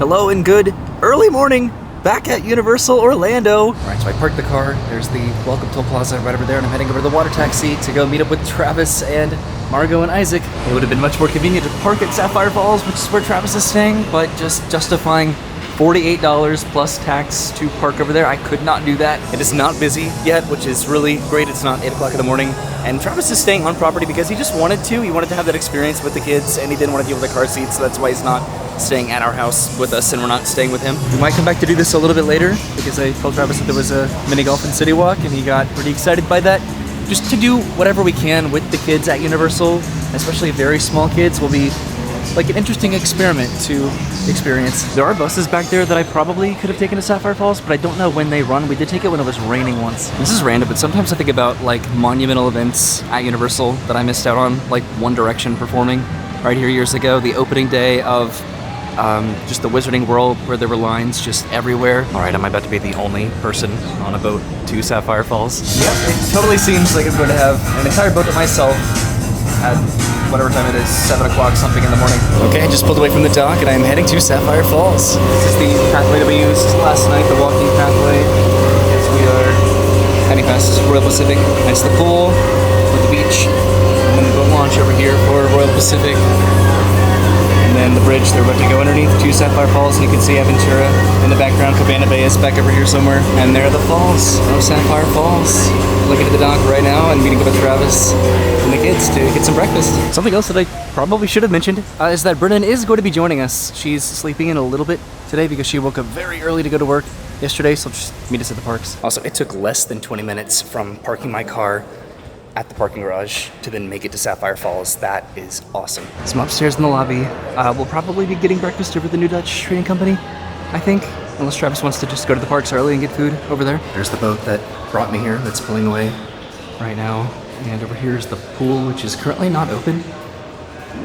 Hello and good early morning back at Universal Orlando. All right, so I parked the car. There's the Welcome Toll Plaza right over there, and I'm heading over to the water taxi to go meet up with Travis and Margot and Isaac. It would have been much more convenient to park at Sapphire Falls, which is where Travis is staying, but just justifying $48 plus tax to park over there, I could not do that. It is not busy yet, which is really great. It's not 8 o'clock in the morning, and Travis is staying on property because he just wanted to. He wanted to have that experience with the kids, and he didn't want to deal with the car seat, so that's why he's not staying at our house with us, and we're not staying with him. We might come back to do this a little bit later because I told Travis that there was a mini golf and city walk, and he got pretty excited by that. Just to do whatever we can with the kids at Universal, especially very small kids, will be like an interesting experiment to experience. There are buses back there that I probably could have taken to Sapphire Falls, but I don't know when they run. We did take it when it was raining once. This is random, but sometimes I think about like monumental events at Universal that I missed out on, like One Direction performing right here years ago, the opening day of just the Wizarding World, where there were lines just everywhere. All right, I'm about to be the only person on a boat to Sapphire Falls. Yep, it totally seems like I'm going to have an entire boat to myself at whatever time it is, 7 o'clock something in the morning. Okay, I just pulled away from the dock and I'm heading to Sapphire Falls. This is the pathway that we used last night, the walking pathway, as we are heading past Royal Pacific. That's the pool with the beach, and then the boat launch over here for Royal Pacific. And then the bridge they're about to go underneath to Sapphire Falls, and you can see Aventura in the background. Cabana Bay is back over here somewhere. And there are the falls of Sapphire Falls. Looking at the dock right now and meeting up with Travis and the kids to get some breakfast. Something else that I probably should have mentioned is that Brennan is going to be joining us. She's sleeping in a little bit today because she woke up very early to go to work yesterday, so just meet us at the parks. Also, it took less than 20 minutes from parking my car at the parking garage to then make it to Sapphire Falls. That is awesome. So I'm upstairs in the lobby. We'll probably be getting breakfast over at the New Dutch Trading Company, I think, unless Travis wants to just go to the parks early and get food over there. There's the boat that brought me here that's pulling away right now. And over here is the pool, which is currently not open.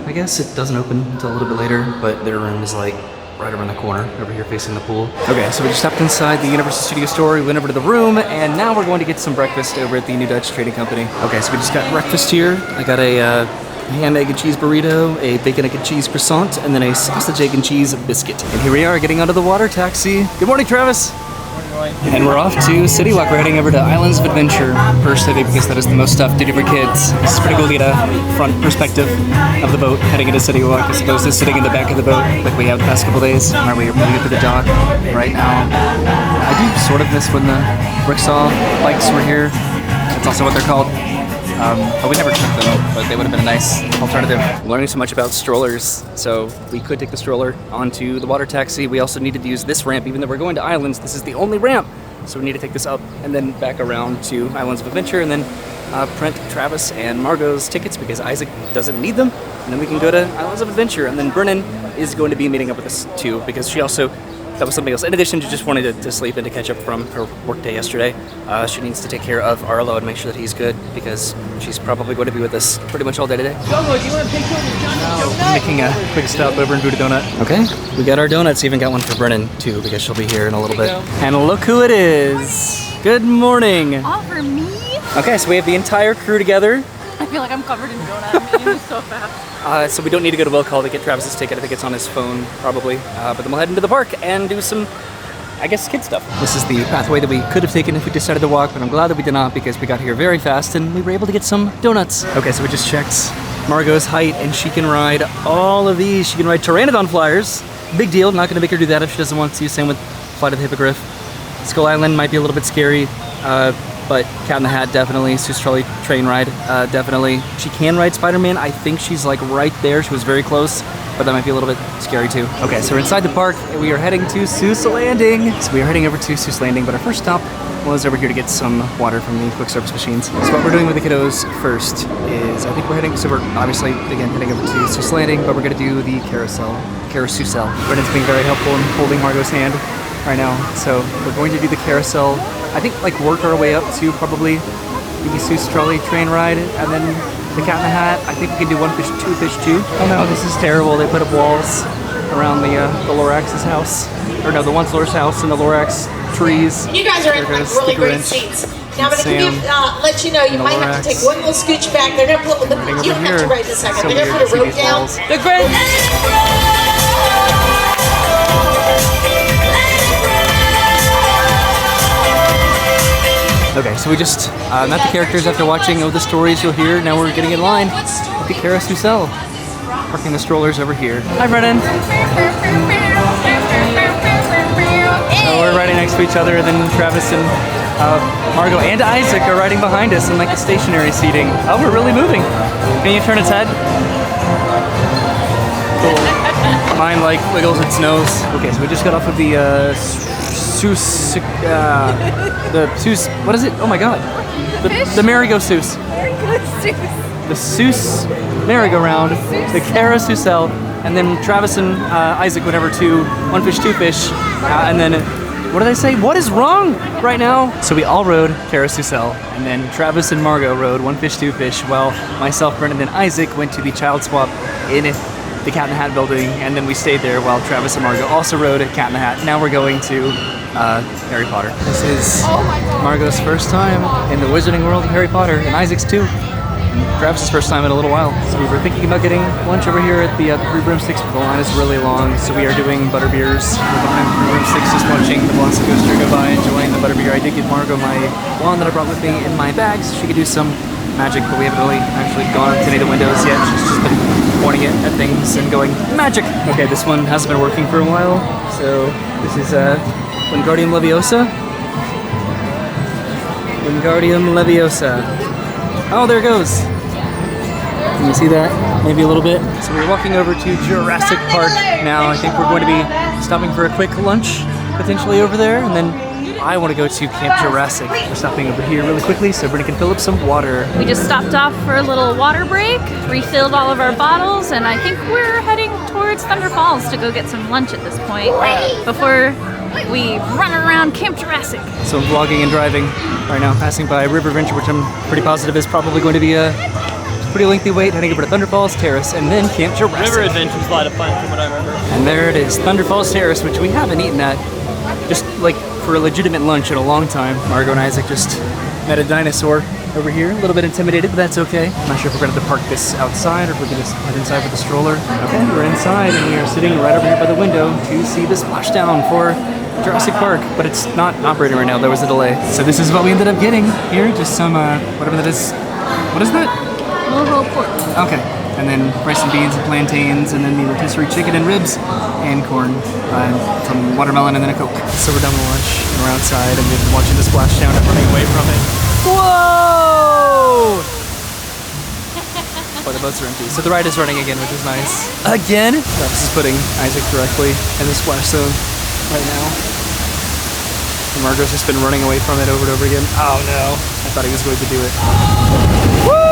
I guess it doesn't open until a little bit later, but their room is like right around the corner over here facing the pool. Okay, so we just stepped inside the Universal Studio Store, we went over to the room, and now we're going to get some breakfast over at the New Dutch Trading Company. Okay, so we just got breakfast here. I got a ham, egg, and cheese burrito, a bacon, egg, and cheese croissant, and then a sausage, egg, and cheese biscuit. And here we are getting out of the water taxi. Good morning, Travis. And we're off to City Walk. We're heading over to Islands of Adventure per city because that is the most stuff to do for kids. This is pretty cool to get a front perspective of the boat heading into City Walk as opposed to sitting in the back of the boat like we have the past couple days. All right, we're pulling up to the dock right now. I do sort of miss when the Ricksaw bikes were here. That's also what they're called. But we never took them, but they would have been a nice alternative. I'm learning so much about strollers, so we could take the stroller onto the water taxi. We also needed to use this ramp, even though we're going to Islands. This is the only ramp, so we need to take this up and then back around to Islands of Adventure, and then print Travis and Margot's tickets because Isaac doesn't need them, and then we can go to Islands of Adventure. And then Brennan is going to be meeting up with us too because she also, that was something else. In addition to just wanting to sleep and to catch up from her work day yesterday, she needs to take care of Arlo and make sure that he's good because she's probably going to be with us pretty much all day today. Jomo, do you want to take one of Johnny's donuts? Making a quick stop over and food a donut. Okay, we got our donuts. Even got one for Brennan too because she'll be here in a little bit. And look who it is. Good morning. All for me? Okay, so we have the entire crew together. I feel like I'm covered in donut. I'm eating this so fast. So we don't need to go to Will Call to get Travis's ticket. I think it's on his phone, probably. But then we'll head into the park and do some, I guess, kid stuff. This is the pathway that we could have taken if we decided to walk, but I'm glad that we did not because we got here very fast and we were able to get some donuts. Okay, so we just checked Margot's height and she can ride all of these. She can ride Pteranodon flyers. Big deal. Not going to make her do that if she doesn't want to. Same with Flight of the Hippogriff. Skull Island might be a little bit scary. But Cat in the Hat, definitely. Seuss Trolley Train Ride, definitely. She can ride Spider-Man. I think she's like right there. She was very close, but that might be a little bit scary too. Okay, so we're inside the park and we are heading to Seuss Landing. So we are heading over to Seuss Landing, but our first stop was over here to get some water from the quick service machines. So what we're doing with the kiddos first is, I think we're heading, so we're obviously, again, heading over to Seuss Landing, but we're gonna do the Caro-Seuss-el. Brendan's being very helpful in holding Margot's hand right now. So we're going to do the carousel. I think like work our way up to probably the Seuss Trolley Train Ride and then the Cat in the Hat. I think we can do One Fish, Two Fish, Two. Oh no, this is terrible. They put up walls around the Lorax's house. Or no, the Once-Lor's house and the Lorax trees. You guys are in like really great seats. Now I'm going to let you know you might have to take one little scooch back. They're going to put the, you don't have to right this second. They're going to put a rope down. The Grinch. so we just met the characters after watching the stories you'll hear. Now we're getting in line at the Caro-Seuss-el. Parking the strollers over here. Hi, Brennan. So we're riding next to each other, and then Travis and Margot and Isaac are riding behind us in like the stationary seating. Oh, we're really moving. Can you turn its head? Cool. Mine like wiggles its nose. Okay, so we just got off of the Seuss, what is it? Oh my god. The Merry-Go-Seuss. The Seuss merry-go-round, the Caro-Seuss-el, and then Travis and Isaac went over to One Fish, Two Fish, and then, what did I say? What is wrong right now? So we all rode Caro-Seuss-el, and then Travis and Margot rode One Fish, Two Fish, while myself, Brendan, and Isaac went to the Child Swap in the Cat in the Hat building, and then we stayed there while Travis and Margot also rode Cat in the Hat. Now we're going to Harry Potter. This is Margot's first time in the Wizarding World of Harry Potter, and Isaac's too. Travis' first time in a little while. So we were thinking about getting lunch over here at the Three Broomsticks, but the line is really long, so we are doing Butterbeers. We're behind Three Broomsticks, just watching the Blossom Coaster go by, enjoying the Butterbeer. I did give Margot my wand that I brought with me in my bag, so she could do some magic, but we haven't really actually gone to any of the windows yet. She's just been pointing it at things and going, magic! Okay, this one hasn't been working for a while, so this is Wingardium Leviosa. Wingardium Leviosa. Oh, there it goes. Can you see that? Maybe a little bit. So we're walking over to Jurassic Park now. I think we're going to be stopping for a quick lunch, potentially over there, and then I want to go to Camp Jurassic. We're stopping over here really quickly so Brittany can fill up some water. We just stopped off for a little water break, refilled all of our bottles, and I think we're heading towards Thunder Falls to go get some lunch at this point before we run around Camp Jurassic. So I'm vlogging and driving right now, passing by River Venture, which I'm pretty positive is probably going to be a pretty lengthy wait, heading over to Thunder Falls Terrace and then Camp Jurassic. River Adventure's a lot of fun from what I remember. And there it is, Thunder Falls Terrace, which we haven't eaten at just like for a legitimate lunch in a long time. Margot and Isaac just met a dinosaur over here. A little bit intimidated, but that's okay. I'm not sure if we're going to park this outside or if we're going to head inside with the stroller. Okay, we're inside and we are sitting right over here by the window to see the splashdown for Jurassic Park, but it's not operating right now. There was a delay. So this is what we ended up getting here. Just some, whatever that is. What is that? Louisville pork. Okay. And then rice and beans and plantains, and then the rotisserie chicken and ribs, and corn, some watermelon, and then a Coke. So we're done with lunch, and we're outside, and we've been watching the splashdown and running away from it. Whoa! Oh, the boats are empty. So the ride is running again, which is nice. Again? Travis is putting Isaac directly in the splash zone right now. And Margot's just been running away from it over and over again. Oh no. I thought he was going to do it. Woo!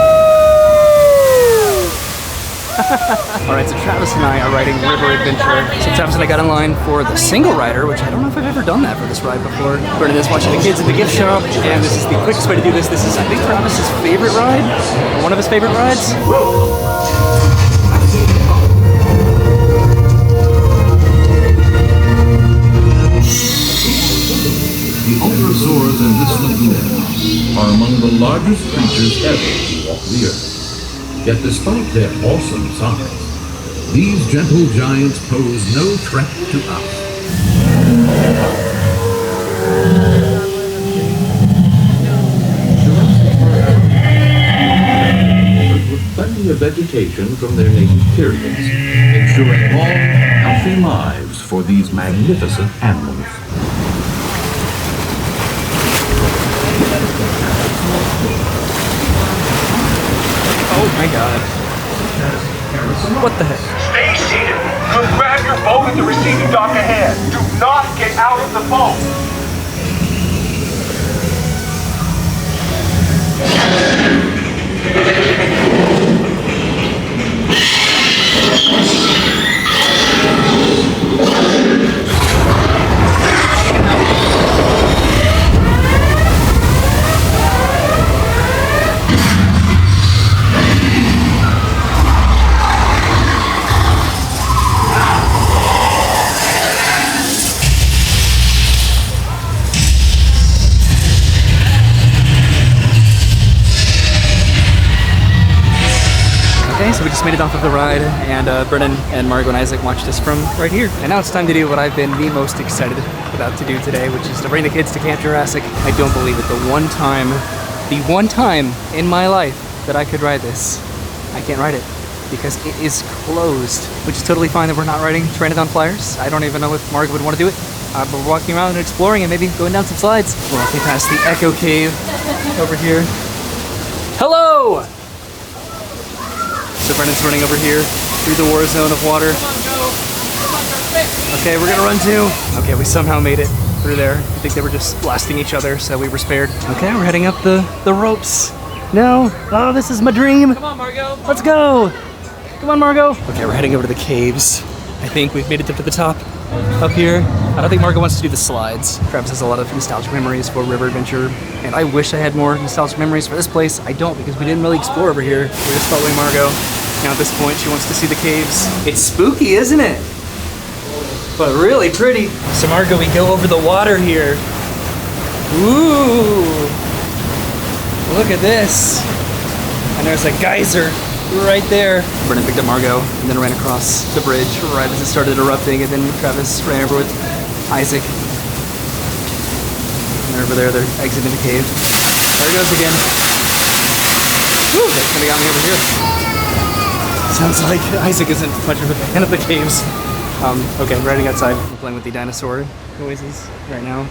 Alright, so Travis and I are riding River Adventure. So Travis and I got in line for the single rider, which I don't know if I've ever done that for this ride before. We're in this watching the kids at the gift shop, and this is the quickest way to do this. This is, I think, Travis's favorite ride, or one of his favorite rides. The ultrasaurs in this lagoon are among the largest creatures ever to walk the earth. Yet despite their awesome size, these gentle giants pose no threat to us. With plenty of vegetation from their native periods, ensuring long, healthy lives for these magnificent animals. Oh my god. What the heck? Stay seated. You'll grab your boat at the receiving dock ahead. Do not get out of the boat. just made it off of the ride, and Brennan and Margot and Isaac watched us from right here. And now it's time to do what I've been the most excited about to do today, which is to bring the kids to Camp Jurassic. I don't believe it. The one time in my life that I could ride this, I can't ride it because it is closed, which is totally fine that we're not riding Pteranodon Flyers. I don't even know if Margot would want to do it. We're walking around and exploring and maybe going down some slides. We're walking past the Echo Cave over here. Hello! So Brennan's running over here through the war zone of water. Okay, we're gonna run too. Okay, we somehow made it through there. I think they were just blasting each other, so we were spared. Okay, we're heading up the ropes. No, oh, this is my dream. Come on, Margot. Let's go. Come on, Margot. Okay, we're heading over to the caves. I think we've made it up to the top up here. I don't think Margot wants to do the slides. Travis has a lot of nostalgic memories for River Adventure, and I wish I had more nostalgic memories for this place. I don't, because we didn't really explore over here. We're just following Margot. Now at this point, she wants to see the caves. It's spooky, isn't it? But really pretty. So Margot, we go over the water here. Ooh, look at this. And there's a geyser right there. Brennan picked up Margot and then ran across the bridge right as it started erupting, and then Travis ran over with Isaac. And they're over there, they're exiting the cave. There it goes again. Woo, that kinda got me over here. Sounds like Isaac isn't much of a fan of the caves. Okay, riding outside. We're playing with the dinosaur noises right now.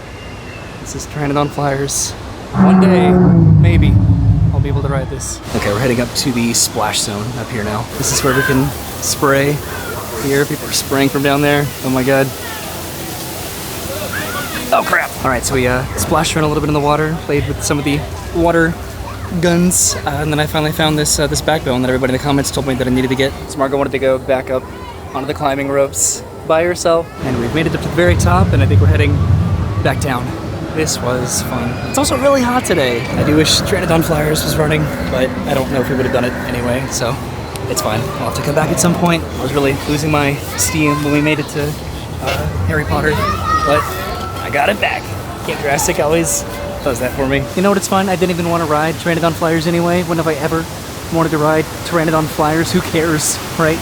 This is Pteranodon Flyers. One day, maybe, I'll be able to ride this. Okay, we're heading up to the splash zone up here now. This is where we can spray. Here, people are spraying from down there. Oh my god. Oh crap! All right, so we splashed around a little bit in the water, played with some of the water guns, and then I finally found this this backbone that everybody in the comments told me that I needed to get. So Margot wanted to go back up onto the climbing ropes by herself, and we've made it up to the very top, and I think we're heading back down. This was fun. It's also really hot today. I do wish Pteranodon Flyers was running, but I don't know if we would have done it anyway, so it's fine. I'll have to come back at some point. I was really losing my steam when we made it to Harry Potter, but I got it back. Camp Jurassic always does that for me. You know what, it's fine. I didn't even want to ride Pteranodon Flyers anyway. When have I ever wanted to ride Pteranodon Flyers? Who cares, right?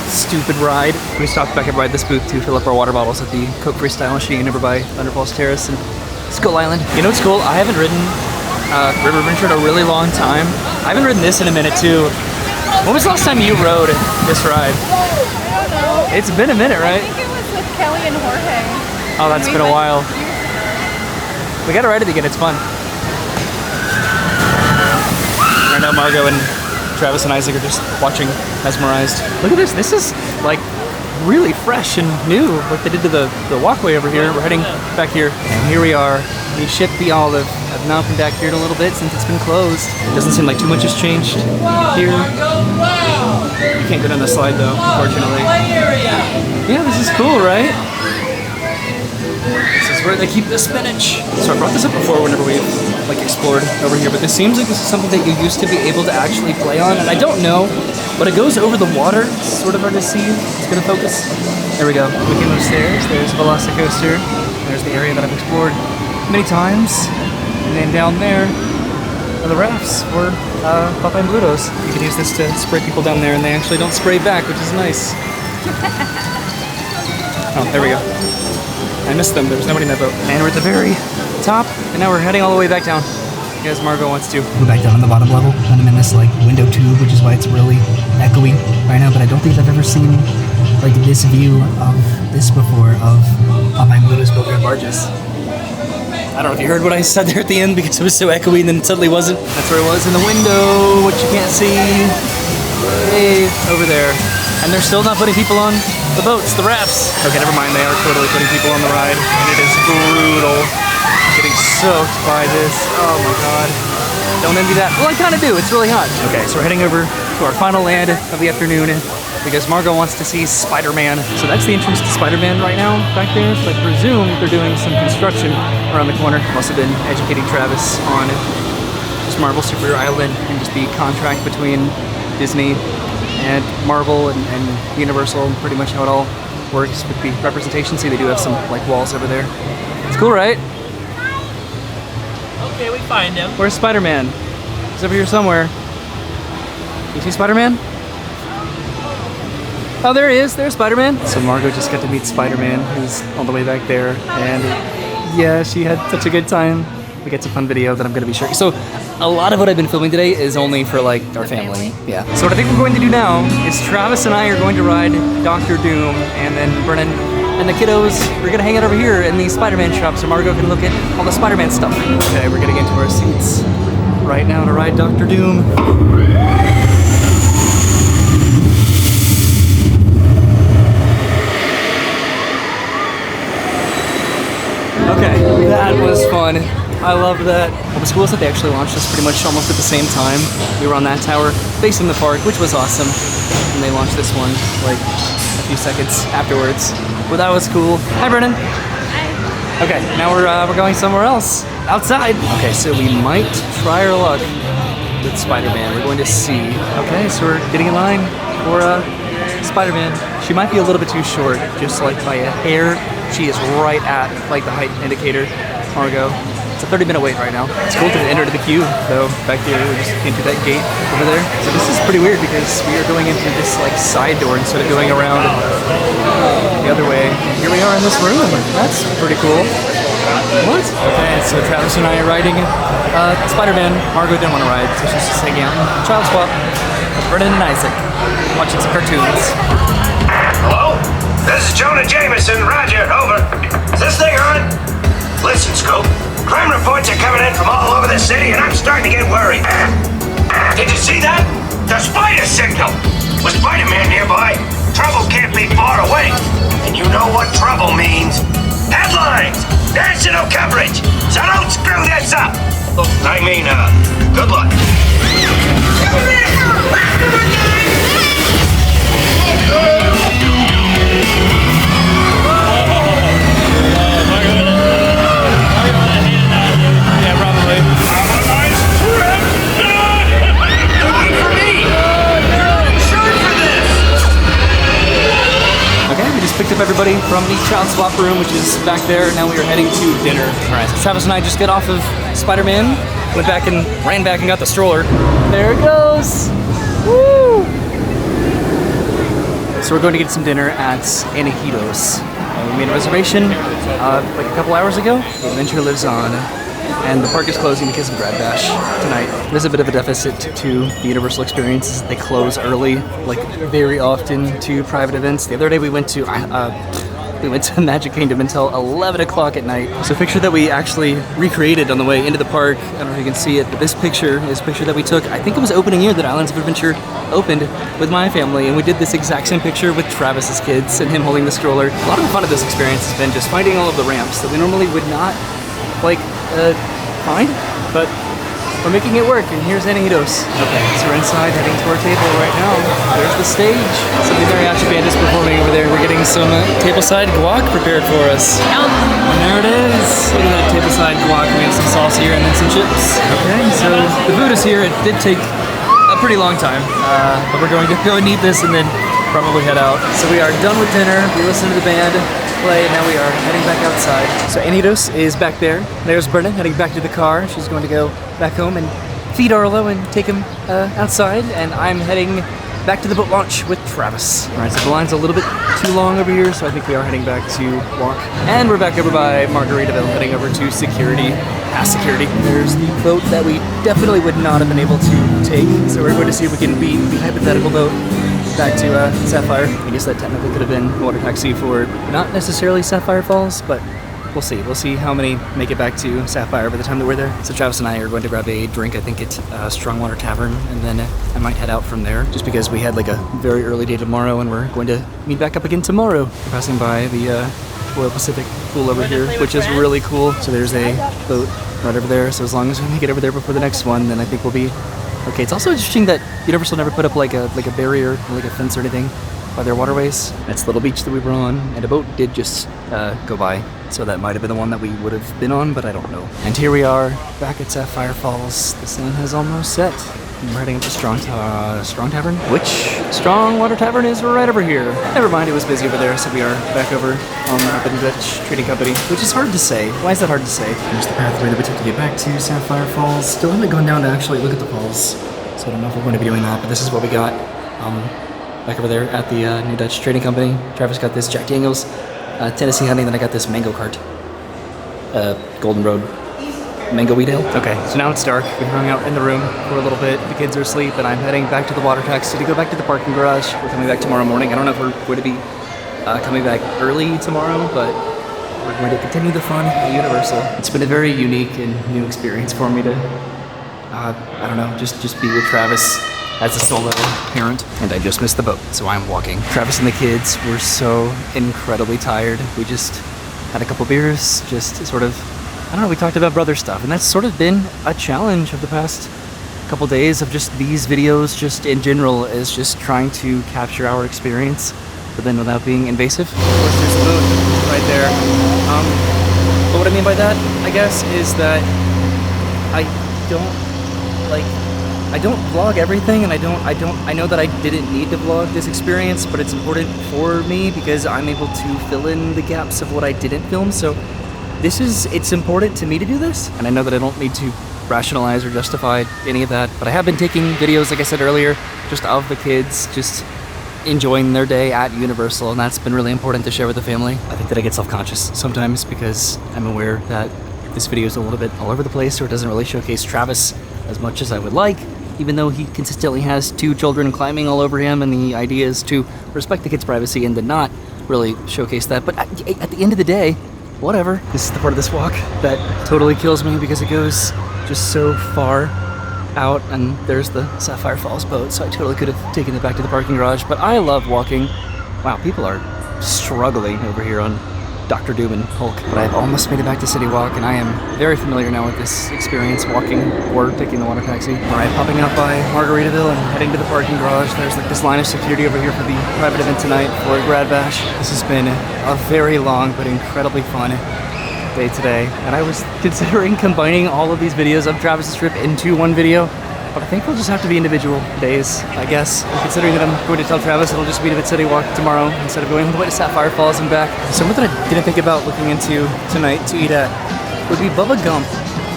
Stupid ride. We stopped back and ride this booth to fill up our water bottles at the Coke Freestyle machine over by Thunder Falls Terrace and Skull Island. You know what's cool? I haven't ridden River Adventure in a really long time. I haven't ridden this in a minute too. When was the last time you rode this ride? I don't know. It's been a minute, right? I think it was with Kelly and Jorge. Oh, that's been a while. We gotta ride it again, it's fun. Right now Margot and Travis and Isaac are just watching, mesmerized. Look at this, this is like really fresh and new, like they did to the walkway over here. We're heading back here, and here we are. We shipped the Olive. I've now been back here in a little bit since it's been closed. It doesn't seem like too much has changed here. You can't go down the slide though, unfortunately. Yeah, this is cool, right? This is where they keep the spinach. So I brought this up before whenever we like explored over here, but this seems like this is something that you used to be able to actually play on, and I don't know, but it goes over the water. It's sort of hard to see. It's gonna focus. There we go. We came upstairs. There's Velocicoaster. There's the area that I've explored many times, and then down there are the rafts for Popeye and Blutos. You can use this to spray people down there, and they actually don't spray back, which is nice. Oh, there we go. I missed them. There was nobody in that boat. And we're at the very top, and now we're heading all the way back down because Margot wants to. We're back down on the bottom level, and I'm in this like window tube, which is why it's really echoey right now, but I don't think I've ever seen like this view of this before of Popeye and Bluto's Boat Red Barges. I don't know if you heard what I said there at the end because it was so echoey and then suddenly wasn't. That's where it was in the window, which you can't see. Hey, over there. And they're still not putting people on the boats, the rafts. Okay, never mind, they are totally putting people on the ride, and it is brutal. Getting soaked by this, oh my god. Don't envy that. Well, I kind of do, it's really hot. Okay, so we're heading over to our final land of the afternoon because Margot wants to see Spider-Man. So that's the entrance to Spider-Man right now, back there. So I presume they're doing some construction around the corner. I've also been educating Travis on just Marvel Super Island and just the contract between Disney and Marvel and Universal, and pretty much how it all works with the representation. See, they do have some like walls over there. It's cool, right? Okay, we find him. Where's Spider-Man? He's over here somewhere. You see Spider-Man? Oh, there he is. There's Spider-Man. So Margot just got to meet Spider-Man, who's all the way back there. And yeah, she had such a good time. We get some fun video that I'm going to be sharing. So a lot of what I've been filming today is only for like our family. Yeah. So what I think we're going to do now is Travis and I are going to ride Dr. Doom, and then Brennan and the kiddos, we're going to hang out over here in the Spider-Man shop so Margot can look at all the Spider-Man stuff. Okay, we're getting into our seats right now to ride Dr. Doom. Okay, that was fun. I love that. What was cool is that they actually launched us pretty much almost at the same time. We were on that tower facing the park, which was awesome. And they launched this one like a few seconds afterwards. Well, that was cool. Hi, Brennan. Hi. Okay, now we're going somewhere else. Outside. Okay, so we might try our luck with Spider-Man. We're going to see. Okay, so we're getting in line for Spider-Man. She might be a little bit too short, just like by a hair. She is right at like the height indicator, Margot. It's a 30-minute wait right now. It's cool to enter the queue, though. Back here, we just came through that gate over there. So this is pretty weird because we are going into this like side door instead of going around the other way. Here we are in this room. That's pretty cool. What? Okay, so Travis and I are riding Spider-Man. Margot didn't want to ride, so she's just hanging out. Child swap with Brennan and Isaac, watching some cartoons. Hello? This is Jonah Jameson. Roger, over. Is this thing on? Listen, Scope. Crime reports are coming in from all over the city, and I'm starting to get worried. Did you see that? The spider signal! With Spider-Man nearby, trouble can't be far away. And you know what trouble means. Headlines! National coverage! So don't screw this up! I mean, good luck. Picked up everybody from the child swap room, which is back there. Now we are heading to dinner. All right, so Travis and I just got off of Spider-Man, went back and ran back and got the stroller. There it goes. Woo! So we're going to get some dinner at Anahitos. We made a reservation like a couple hours ago. The adventure lives on, and the park is closing because of Grad Bash tonight. There's a bit of a deficit to the Universal experiences. They close early, like very often, to private events. The other day we went to Magic Kingdom until 11 o'clock at night. So a picture that we actually recreated on the way into the park. I don't know if you can see it, but this picture is a picture that we took. I think it was opening year that Islands of Adventure opened with my family, and we did this exact same picture with Travis's kids and him holding the stroller. A lot of the fun of this experience has been just finding all of the ramps that we normally would not find, but we're making it work, and here's Anahitos. Okay, so we're inside, heading to our table right now. There's the stage. So the Mariachi band is performing over there. We're getting some tableside guac prepared for us. Yum. And there it is. Look at that tableside guac. We have some sauce here and then some chips. Okay, so the food is here. It did take a pretty long time, but we're going to go and eat this and then probably head out. So we are done with dinner. We listened to the band play, and now we are heading back outside. So Anahitos is back there. There's Brennan heading back to the car. She's going to go back home and feed Arlo and take him outside, and I'm heading back to the boat launch with Travis. All right, so the line's a little bit too long over here, so I think we are heading back to walk. And we're back over by Margaritaville, heading over to security, past security. There's the boat that we definitely would not have been able to take, so we're going to see if we can beat the hypothetical boat back to Sapphire. I guess that technically could have been a water taxi for not necessarily Sapphire Falls, but we'll see. We'll see how many make it back to Sapphire by the time that we're there. So Travis and I are going to grab a drink, I think at Strongwater Tavern, and then I might head out from there, just because we had like a very early day tomorrow, and we're going to meet back up again tomorrow. We're passing by the Royal Pacific pool over here, which is really cool. So there's a boat right over there, so as long as we make it over there before the next one, then I think we'll be okay. It's also interesting that Universal never put up like a barrier or like a fence or anything by their waterways. That's the little beach that we were on, and a boat did just go by, so that might have been the one that we would have been on, but I don't know. And here we are back at Sapphire Falls. The sun has almost set. We're heading up to Strong Tavern, which Strong Water Tavern is right over here. Never mind, it was busy over there, so we are back over on the Urban Dutch Trading Company, which is hard to say. Why is that hard to say? Here's the pathway that we took to get back to Sapphire Falls. Still haven't gone down to actually look at the falls, so I don't know if we're going to be doing that, but this is what we got. back over there at the New Dutch Trading Company. Travis got this Jack Daniels Tennessee Honey, and then I got this Mango Cart. Golden Road Mango Wheat Ale. Okay, so now it's dark. We hung out in the room for a little bit. The kids are asleep, and I'm heading back to the water taxi to go back to the parking garage. We're coming back tomorrow morning. I don't know if we're going to be coming back early tomorrow, but we're going to continue the fun at Universal. It's been a very unique and new experience for me to, I don't know, just be with Travis as a solo parent. And I just missed the boat, so I'm walking. Travis and the kids were so incredibly tired. We just had a couple beers, just sort of, I don't know, we talked about brother stuff, and that's sort of been a challenge of the past couple days of just these videos, just in general, is just trying to capture our experience, but then without being invasive. Of course, there's the boat right there. But what I mean by that, I guess, is that I don't vlog everything, and I know that I didn't need to vlog this experience, but it's important for me because I'm able to fill in the gaps of what I didn't film. So it's important to me to do this, and I know that I don't need to rationalize or justify any of that, but I have been taking videos, like I said earlier, just of the kids, just enjoying their day at Universal, and that's been really important to share with the family. I think that I get self-conscious sometimes because I'm aware that this video is a little bit all over the place, or it doesn't really showcase Travis as much as I would like, even though he consistently has 2 children climbing all over him, and the idea is to respect the kids' privacy and to not really showcase that. But at the end of the day, whatever. This is the part of this walk that totally kills me because it goes just so far out, and there's the Sapphire Falls boat, so I totally could have taken it back to the parking garage, but I love walking. Wow, people are struggling over here on Dr. Doom and Hulk, but I've almost made it back to City Walk, and I am very familiar now with this experience, walking or taking the water taxi. All right, popping out by Margaritaville and heading to the parking garage. There's like this line of security over here for the private event tonight for Grad Bash. This has been a very long but incredibly fun day today, and I was considering combining all of these videos of Travis's trip into one video, but I think we'll just have to be individual days, I guess. And considering that I'm going to tell Travis it'll just be to City Walk tomorrow instead of going all the way to Sapphire Falls and back. Something that I didn't think about looking into tonight to eat at would be Bubba Gump.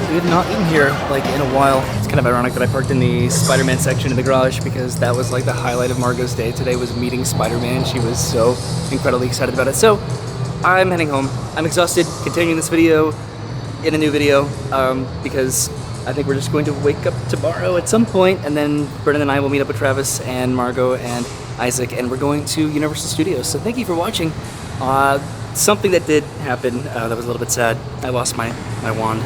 We have not eaten here like in a while. It's kind of ironic that I parked in the Spider-Man section of the garage because that was like the highlight of Margot's day today, was meeting Spider-Man. She was so incredibly excited about it. So I'm heading home. I'm exhausted continuing this video in a new video because I think we're just going to wake up tomorrow at some point, and then Brennan and I will meet up with Travis and Margot and Isaac, and we're going to Universal Studios. So thank you for watching. Something that did happen that was a little bit sad. I lost my wand,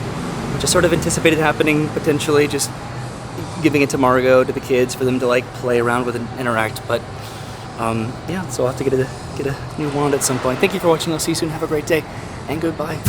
which I sort of anticipated happening potentially, just giving it to Margot, to the kids, for them to like play around with and interact. But yeah, so I'll have to get a new wand at some point. Thank you for watching. I'll see you soon. Have a great day, and goodbye.